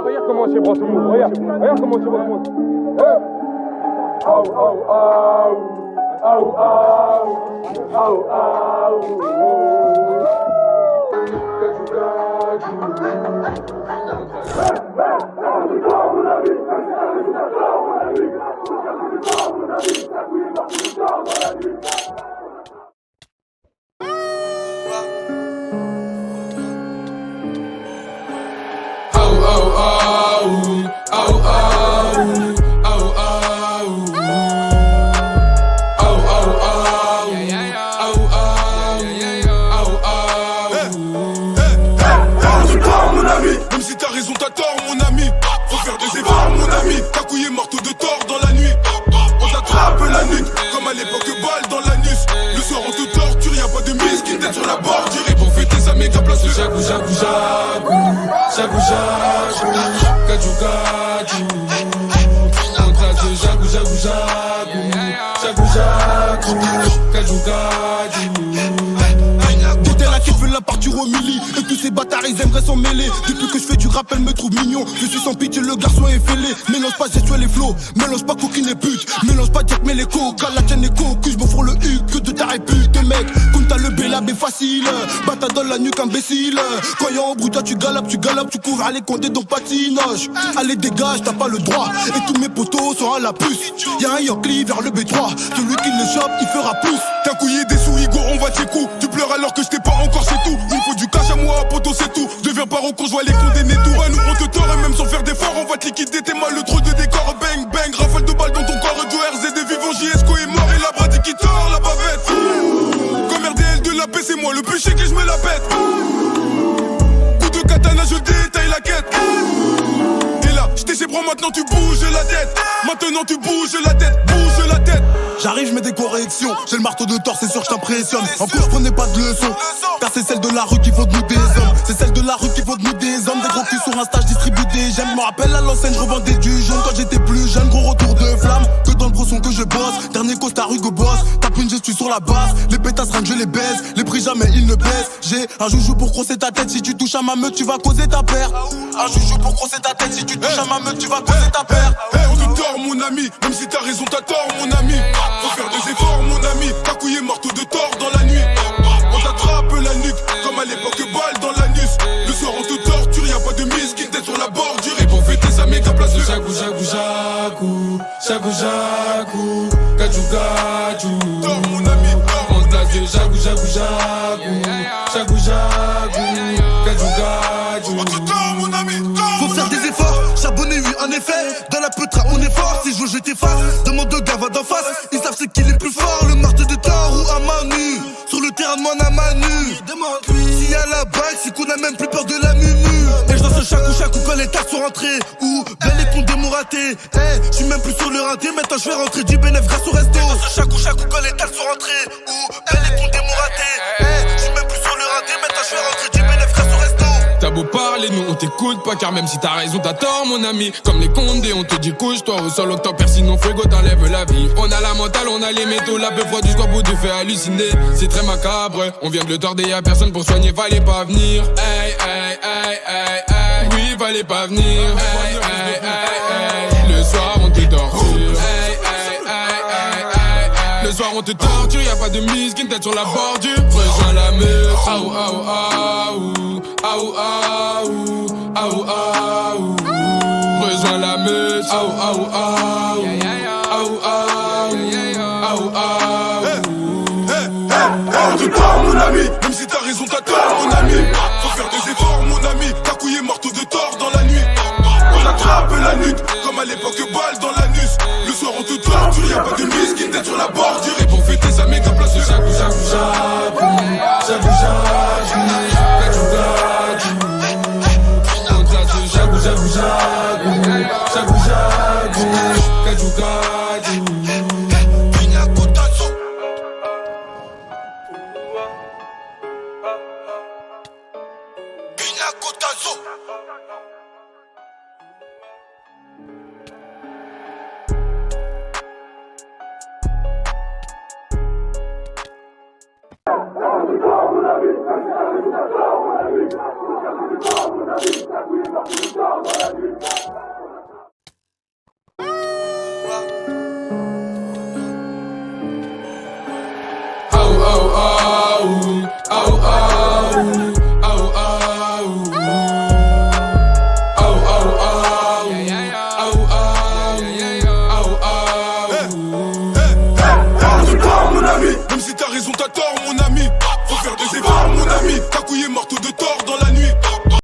Regarde comment c'est brosse le monde. Regarde comment c'est brosse le monde. Au, au, au. Au, au. Au, au. T'es là qui veut la partir au milli. Et tous ces bâtards ils aimeraient s'en mêler. Depuis que je fais du rap elle me trouve mignon. Je suis sans pitié, le garçon est fêlé. Mélange pas gestuelle et flow, mélange pas coquine et pute. Mélange pas Jack mais les coca, la tienne est cocu. Je m'en fous le huc que de ta répute mec. Comme t'as le bélab est facile. Bata dans la nuque imbécile. Quand y'a en bruit toi tu galopes, tu cours. Allez compter donc patinage. Allez dégage, t'as pas le droit. Et tous mes potos sont à la puce. Y'a un Yankee vers le B3. Celui qui le chope il fera plus. T'as couillé des sous, Igo, on va tes coups. Tu pleures alors que je t'ai pas encore, c'est tout. Il me faut du cash à moi, poto, c'est tout. Deviens pas con, je vois les condamnés tout. Ouais, nous on te tord et même sans faire d'efforts, on va te liquider. T'es mal le trou de décor, bang bang. Rafale de balles dans ton corps, du RZ des vivants, JSCO est mort et la brady qui tord la bavette. Comme RDL de la paix, c'est moi le plus chic et je me la pète. Coup de katana, je détaille la quête. Et là, j't'ai chez bras, maintenant tu bouges la tête. Maintenant tu bouges la tête, bouge la tête. J'arrive, je mets des corrections. J'ai le marteau de tort, c'est sûr, je t'impressionne. En plus, prenez pas de leçons. Car c'est celle de la rue qui faut de nous des hommes. C'est celle de la rue qui faut de nous des hommes. Des gros culs sur Insta, je distribue des j'aime. Me rappelle à l'enseigne, je revendais du jaune quand j'étais plus jeune. Gros retour de flamme, que dans le brosson que je bosse. Dernier costard Hugo Boss. Tape une gestu sur la base. Les pétasses rien je les baise. Les prix jamais ils ne baissent. J'ai un joujou pour crosser ta tête. Si tu touches à ma meute, tu vas causer ta perte. Un joujou pour crosser ta tête. Si tu touches à ma meute, tu vas causer ta perte. On te tord, mon ami. Même si t'as raison, t'as tort, mon ami. Faut faire des efforts, mon ami. T'as couillé marteau de tort dans la nuit. On t'attrape la nuque, comme à l'époque, balle dans l'anus. Le soir, on te torture, y'a pas de mise qui t'aide sur la bordure. Et pour fêter sa méga place de Jagou, Jagou, Jagou. Jagou, Jagou. Gadjou, Gadjou. Tort, mon ami. On t'a dit Jagou, Jagou, Jagou. Jagou, Jagou. Gadjou, Gadjou. On te tord, mon ami. Faut faire des efforts, charbonner oui en effet. Dans la peutra on est fort, si je veux je t'efface. Demande au gars va d'en face, ils savent c'est qui est le plus fort. Le marteau de Thor ou à Manu. Sur le terrain de mon Manu. Demande-lui s'il y a la bague, c'est qu'on a même plus peur de la mumu. Et je danse chaque ou quand les tasses sont rentrées. Ou belle et con démouraté. Je suis même plus sur le rinté, maintenant je vais rentrer du bénéf grâce au resto. Je danse chaque ou quand les tasses sont rentrées. Ou belle et con démouraté. Je suis même plus sur le rinté, maintenant je vais rentrer du bénéf grâce au resto. T'as beau parler, nous on t'écoute pas, car même si t'as raison, t'as tort, mon ami. Comme les condés, on te dit couche-toi au sol, octobre, sinon frigo t'enlève la vie. On a la mentale, on a les métaux, la peu froide du scorbeau te fait halluciner. C'est très macabre, on vient de le tordre, y'a personne pour soigner, fallait pas venir. Hey, hey, hey, hey, hey. Oui, fallait pas venir. Hey, hey, hey, hey. Le soir, on te torture. Hey, hey, hey, hey, hey, hey. Le soir, on te torture, y'a pas de mise qui tête sur la bordure. Rejoins la meuf. Aou, aou, aou. Aou, aou, aou, aou. Rejoins la meute. Aou, aou, aou. Aou, aou, aou, aou. On te tord, mon ami. Même si t'as raison, t'as tort, mon ami. Faut faire des efforts, mon ami. T'as couillé marteau de tort dans la nuit. On attrape la nuque, comme à l'époque, balle dans l'anus. Le soir, on te torture, y'a pas de mise qui t'aide sur la bordure. Et pour fêter sa méga place de Jagou, Jagou, Jagou. Jagou, Jagou. Jagou, Jagou, Jagou, Jagou, Gadjou, Gadjou. Pina Cotazo. Pina Cotazo. Mon ami, Ah ou